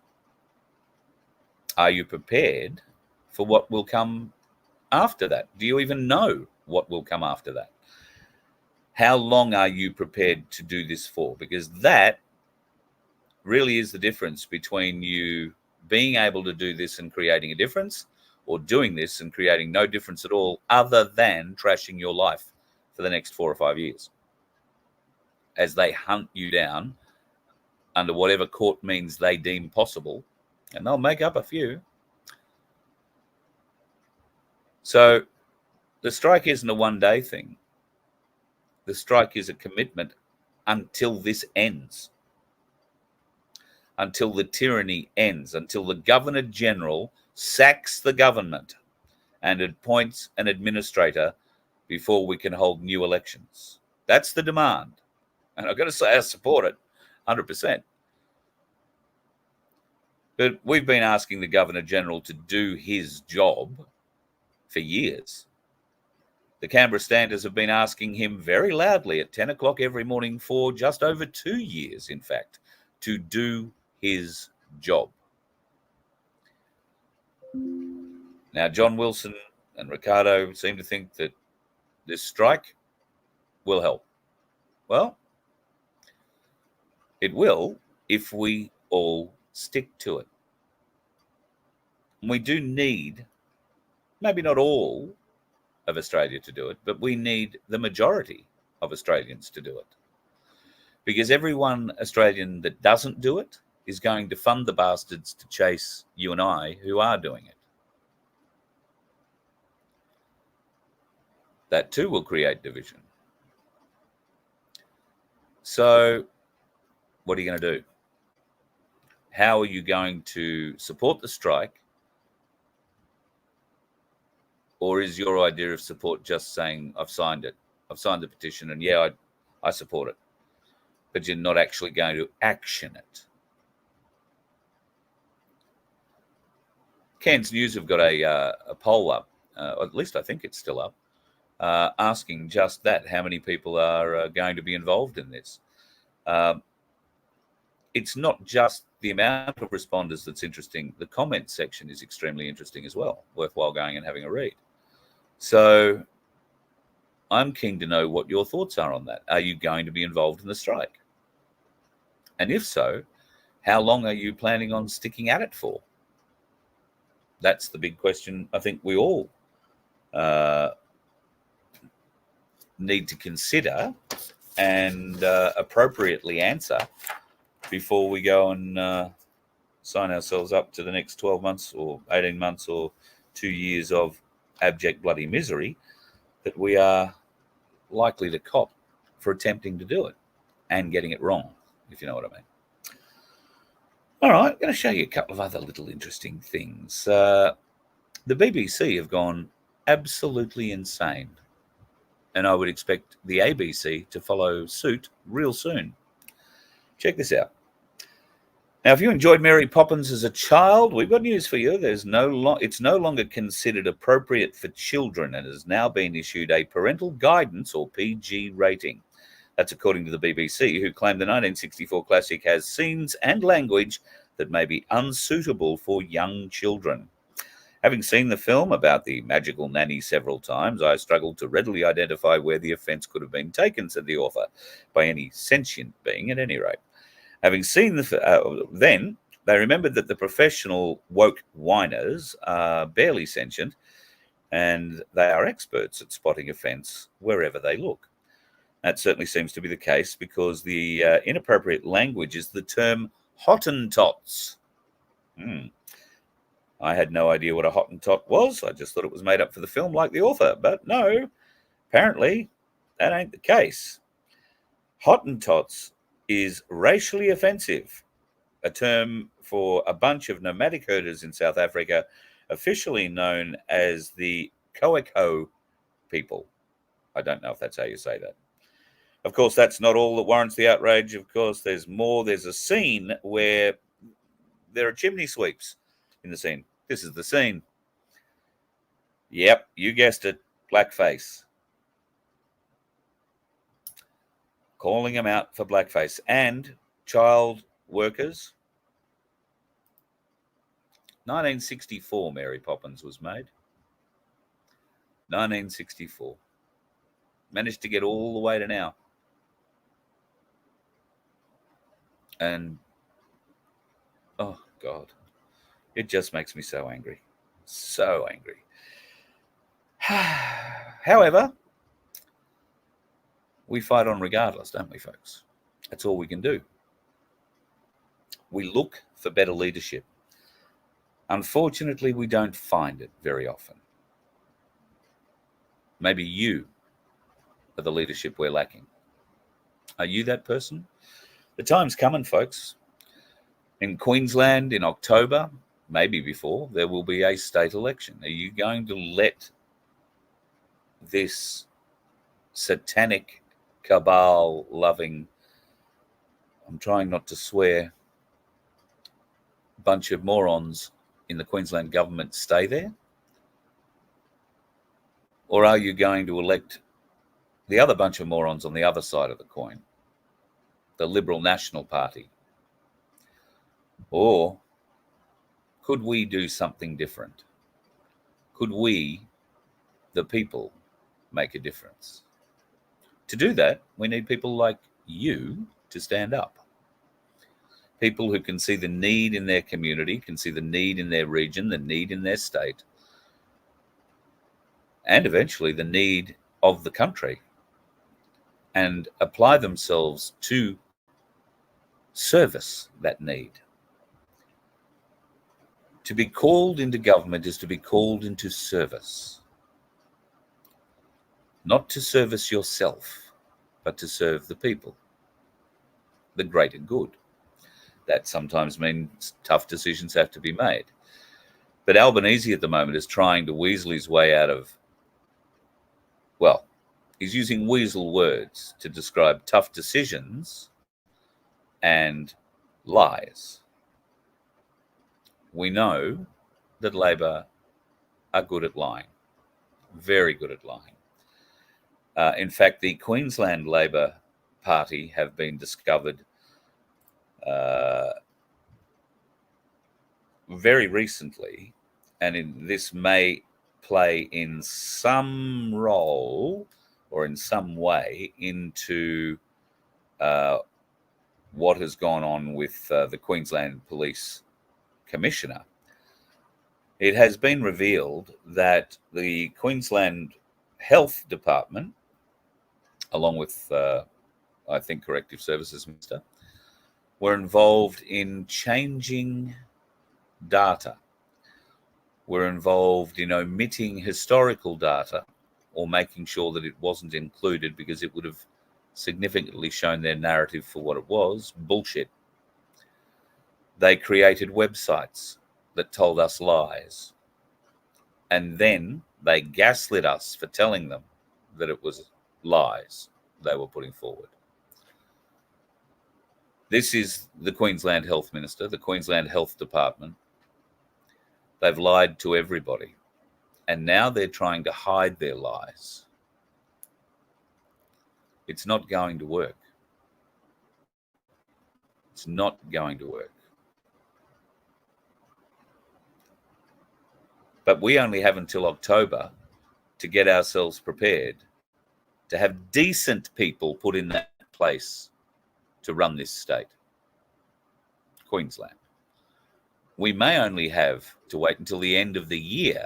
[SPEAKER 2] Are you prepared for what will come after that? Do you even know what will come after that? How long are you prepared to do this for? Because that really is the difference between you being able to do this and creating a difference, or doing this and creating no difference at all, other than trashing your life for the next 4 or 5 years as they hunt you down under whatever court means they deem possible, and they'll make up a few. So the strike isn't a one-day thing. The strike is a commitment until this ends, until the tyranny ends, until the Governor General sacks the government and appoints an administrator before we can hold new elections. That's the demand. And I've got to say I support it 100%. But we've been asking the Governor General to do his job for years. The Canberra Standers have been asking him very loudly at 10 o'clock every morning for just over 2 years, in fact, to do his job. Now, John Wilson and Ricardo seem to think that this strike will help. Well, it will if we all stick to it. And we do need, maybe not all of Australia to do it, but we need the majority of Australians to do it. Because every one Australian that doesn't do it is going to fund the bastards to chase you and I who are doing it. That too will create division. So what are you going to do? How are you going to support the strike? Or is your idea of support just saying, I've signed it, I've signed the petition, and yeah, I support it, but you're not actually going to action it? Cairns News have got a poll up, at least I think it's still up, asking just that, how many people are going to be involved in this. It's not just the amount of responders that's interesting. The comment section is extremely interesting as well, worthwhile going and having a read. So I'm keen to know what your thoughts are on that. Are you going to be involved in the strike? And if so, how long are you planning on sticking at it for? That's the big question I think we all need to consider and appropriately answer before we go and sign ourselves up to the next 12 months or 18 months or 2 years of abject bloody misery that we are likely to cop for attempting to do it and getting it wrong, if you know what I mean. All right, I'm going to show you a couple of other little interesting things. The BBC have gone absolutely insane, and I would expect the ABC to follow suit real soon. Check this out. Now, if you enjoyed Mary Poppins as a child, we've got news for you. It's no longer considered appropriate for children and has now been issued a parental guidance or PG rating. That's according to the BBC, who claimed the 1964 classic has scenes and language that may be unsuitable for young children. Having seen the film about the magical nanny several times, I struggled to readily identify where the offence could have been taken, said the author, by any sentient being at any rate. Having seen then, they remembered that the professional woke whiners are barely sentient, and they are experts at spotting offence wherever they look. That certainly seems to be the case because the inappropriate language is the term Hottentots. I had no idea what a Hottentot was. I just thought it was made up for the film like the author. But no, apparently that ain't the case. Hottentots is racially offensive, a term for a bunch of nomadic herders in South Africa, officially known as the Khoekhoe people. I don't know if that's how you say that. Of course, that's not all that warrants the outrage. Of course, there's more. There's a scene where there are chimney sweeps in the scene. This is the scene. Yep, you guessed it. Blackface. Calling them out for blackface. And child workers. 1964, Mary Poppins was made. 1964. Managed to get all the way to now. And, oh, God, it just makes me so angry. So angry. However, we fight on regardless, don't we, folks? That's all we can do. We look for better leadership. Unfortunately, we don't find it very often. Maybe you are the leadership we're lacking. Are you that person? The time's coming, folks. In Queensland in October, maybe before, there will be a state election. Are you going to let this satanic, cabal-loving, I'm trying not to swear, bunch of morons in the Queensland government stay there? Or are you going to elect the other bunch of morons on the other side of the coin, the Liberal National Party? Or could we do something different? Could we, the people, make a difference? To do that, we need people like you to stand up. People who can see the need in their community, can see the need in their region, the need in their state, and eventually the need of the country, and apply themselves to service that need. To be called into government is to be called into service. Not to service yourself, but to serve the people, the greater good. That sometimes means tough decisions have to be made. But Albanese at the moment is trying to weasel his way out of, well, he's using weasel words to describe tough decisions and lies. We know that Labor are good at lying, very good at lying. In fact, the Queensland Labor Party have been discovered very recently, and this may play in some role or in some way into what has gone on with the Queensland Police Commissioner. It has been revealed that the Queensland Health Department, along with, I think, Corrective Services Minister, were involved in changing data, were involved in omitting historical data or making sure that it wasn't included because it would have significantly shown their narrative for what it was, bullshit. They created websites that told us lies, and then they gaslit us for telling them that it was lies they were putting forward. This is the Queensland Health Minister, the Queensland Health Department. They've lied to everybody, and now they're trying to hide their lies. It's not going to work. It's not going to work. But we only have until October to get ourselves prepared to have decent people put in that place to run this state, Queensland. We may only have to wait until the end of the year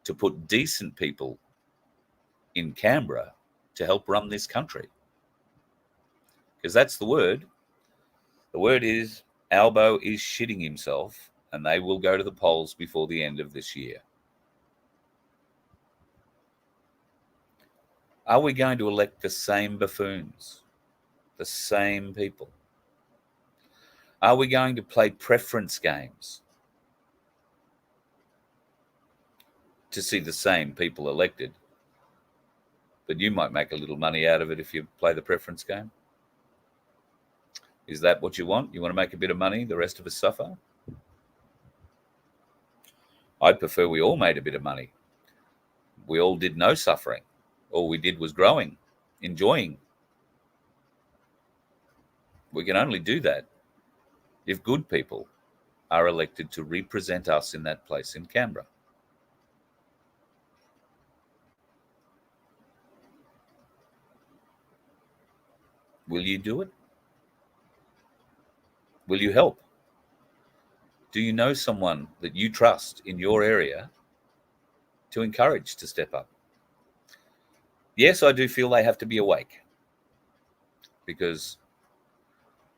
[SPEAKER 2] to put decent people in Canberra to help run this country. Because that's the word. The word is Albo is shitting himself and they will go to the polls before the end of this year. Are we going to elect the same buffoons, the same people? Are we going to play preference games to see the same people elected? But you might make a little money out of it if you play the preference game. Is that what you want? You want to make a bit of money, the rest of us suffer? I'd prefer we all made a bit of money. We all did no suffering. All we did was growing, enjoying. We can only do that if good people are elected to represent us in that place in Canberra. Will you do it? Will you help? Do you know someone that you trust in your area to encourage to step up? Yes, I do feel they have to be awake, because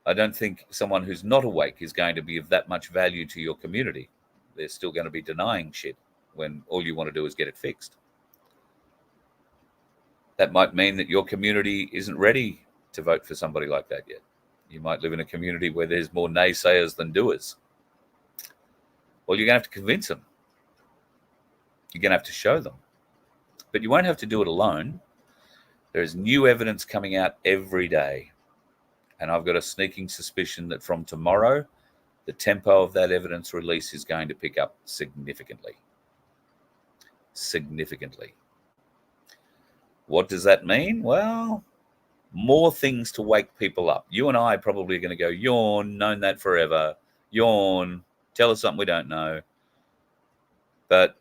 [SPEAKER 2] I don't think someone who's not awake is going to be of that much value to your community. They're still going to be denying shit when all you want to do is get it fixed. That might mean that your community isn't ready to vote for somebody like that yet. You might live in a community where there's more naysayers than doers. Well, you're going to have to convince them. You're going to have to show them. But you won't have to do it alone. There's new evidence coming out every day. And I've got a sneaking suspicion that from tomorrow, the tempo of that evidence release is going to pick up significantly. Significantly. What does that mean? Well, more things to wake people up. You and I probably are going to go, yawn, known that forever. Yawn, tell us something we don't know. But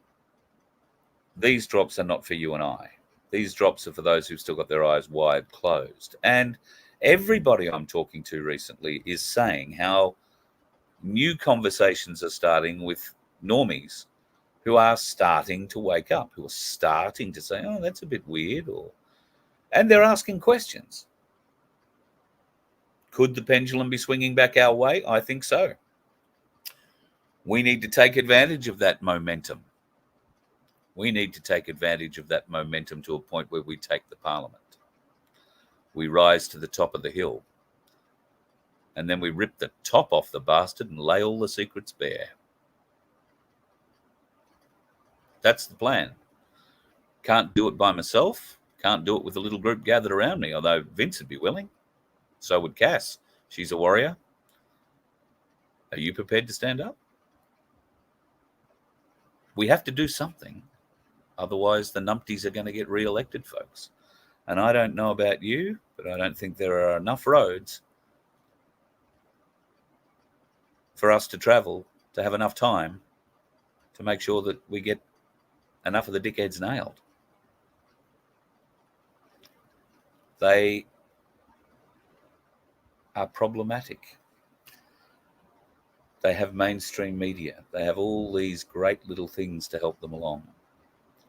[SPEAKER 2] these drops are not for you and I. These drops are for those who've still got their eyes wide closed. And everybody I'm talking to recently is saying how new conversations are starting with normies who are starting to wake up, who are starting to say, oh, that's a bit weird, and they're asking questions. Could the pendulum be swinging back our way? I think so. We need to take advantage of that momentum. We need to take advantage of that momentum to a point where we take the parliament. We rise to the top of the hill, and then we rip the top off the bastard and lay all the secrets bare. That's the plan. Can't do it by myself. Can't do it with a little group gathered around me, although Vince would be willing. So would Cass. She's a warrior. Are you prepared to stand up? We have to do something. Otherwise, the numpties are going to get re-elected, folks. And I don't know about you, but I don't think there are enough roads for us to travel to have enough time to make sure that we get enough of the dickheads nailed. They are problematic. They have mainstream media. They have all these great little things to help them along.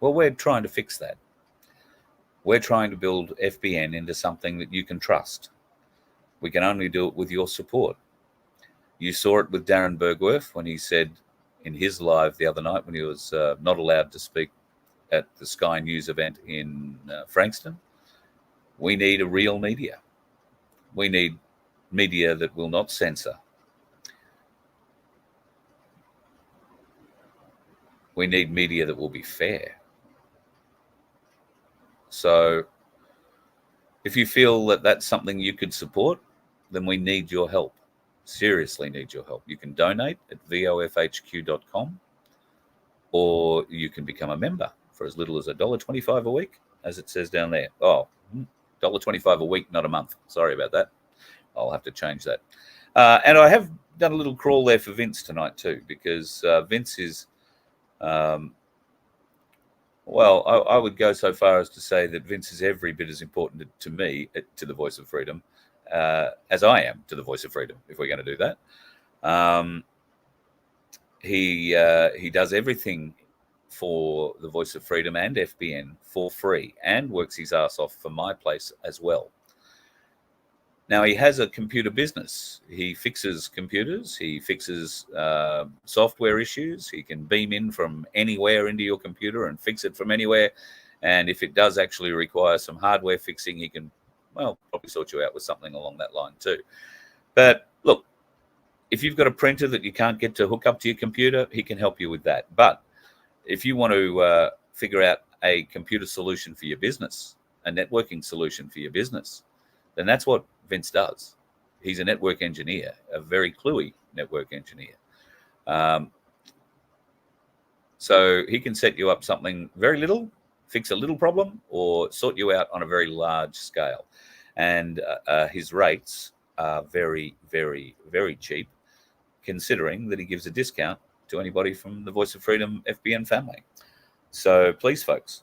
[SPEAKER 2] Well, we're trying to fix that. We're trying to build FBN into something that you can trust. We can only do it with your support. You saw it with Darren Bergwerf when he said in his live the other night when he was not allowed to speak at the Sky News event in Frankston. We need a real media. We need media that will not censor. We need media that will be fair. So if you feel that that's something you could support, then we need your help. Seriously need your help. You can donate at vofhq.com, or you can become a member for as little as $1.25 a week, as it says down there. Oh, $1.25 a week, not a month. Sorry about that. I'll have to change that. And I have done a little crawl there for Vince tonight too, because Vince is, well, I would go so far as to say that Vince is every bit as important to me, to the Voice of Freedom, as I am to the Voice of Freedom, if we're going to do that. He does everything for the Voice of Freedom and FBN for free, and works his ass off for my place as well. Now, he has a computer business. He fixes computers. He fixes software issues. He can beam in from anywhere into your computer and fix it from anywhere. And if it does actually require some hardware fixing, he can, well, probably sort you out with something along that line too. But look, if you've got a printer that you can't get to hook up to your computer, he can help you with that. But if you want to figure out a computer solution for your business, a networking solution for your business, then that's what Vince does. He's a network engineer, a very cluey network engineer. So he can set you up something very little, fix a little problem, or sort you out on a very large scale. And his rates are very, very, very cheap, considering that he gives a discount to anybody from the Voice of Freedom FBN family. So please, folks,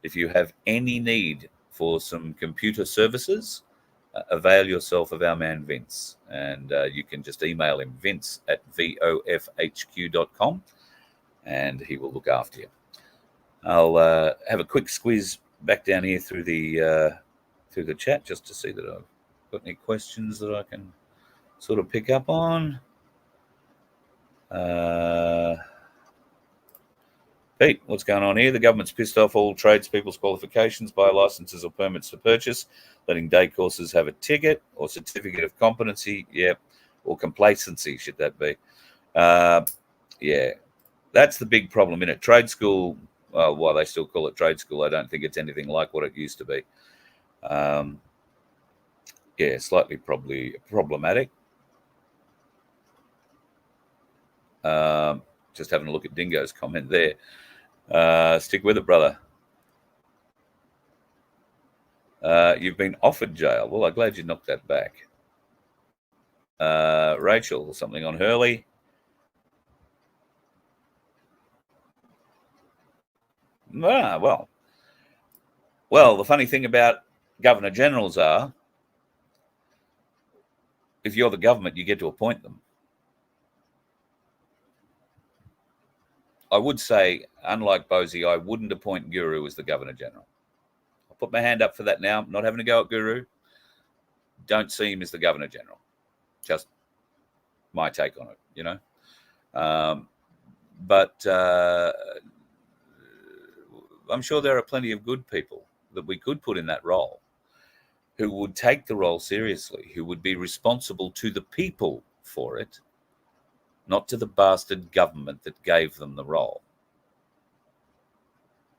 [SPEAKER 2] if you have any need for some computer services, avail yourself of our man Vince, and you can just email him, vince@vofhq.com, and he will look after you. I'll have a quick squeeze back down here through the chat just to see that I've got any questions that I can sort of pick up on. Pete, what's going on here? The government's pissed off all tradespeople's qualifications by licenses or permits to purchase, letting day courses have a ticket or certificate of competency, or complacency, should that be? Yeah, that's the big problem in it. Trade school, while they still call it trade school, I don't think it's anything like what it used to be. Yeah, slightly probably problematic. Just having a look at Dingo's comment there. Stick with it, brother. You've been offered jail. Well, I'm glad you knocked that back. Rachel, something on Hurley. Well, the funny thing about Governor Generals are, if you're the government, you get to appoint them. I would say, unlike Bosie, I wouldn't appoint Guru as the Governor General. I'll put my hand up for that now. I'm not having a go at Guru. Don't see him as the Governor General. Just my take on it, you know. But I'm sure there are plenty of good people that we could put in that role who would take the role seriously, who would be responsible to the people for it, not to the bastard government that gave them the role.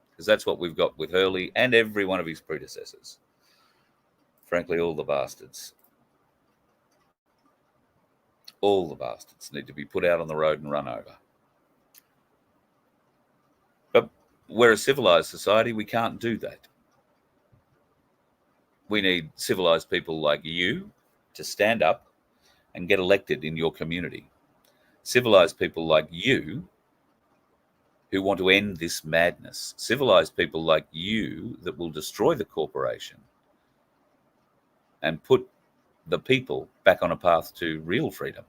[SPEAKER 2] Because that's what we've got with Hurley and every one of his predecessors. Frankly, all the bastards. All the bastards need to be put out on the road and run over. But we're a civilized society. We can't do that. We need civilized people like you to stand up and get elected in your community. Civilized people like you who want to end this madness. Civilized people like you that will destroy the corporation and put the people back on a path to real freedom.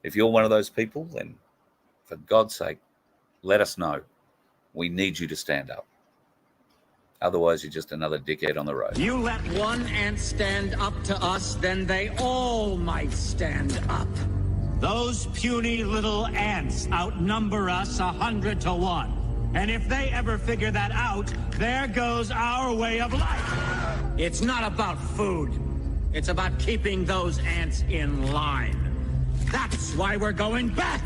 [SPEAKER 2] If you're one of those people, then for God's sake, let us know. We need you to stand up. Otherwise, you're just another dickhead on the road.
[SPEAKER 7] You let one ant stand up to us, then they all might stand up. Those puny little ants outnumber us 100 to 1. And if they ever figure that out, there goes our way of life. It's not about food. It's about keeping those ants in line. That's why we're going back.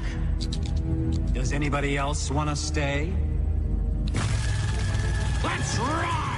[SPEAKER 8] Does anybody else want to stay?
[SPEAKER 7] Let's rock!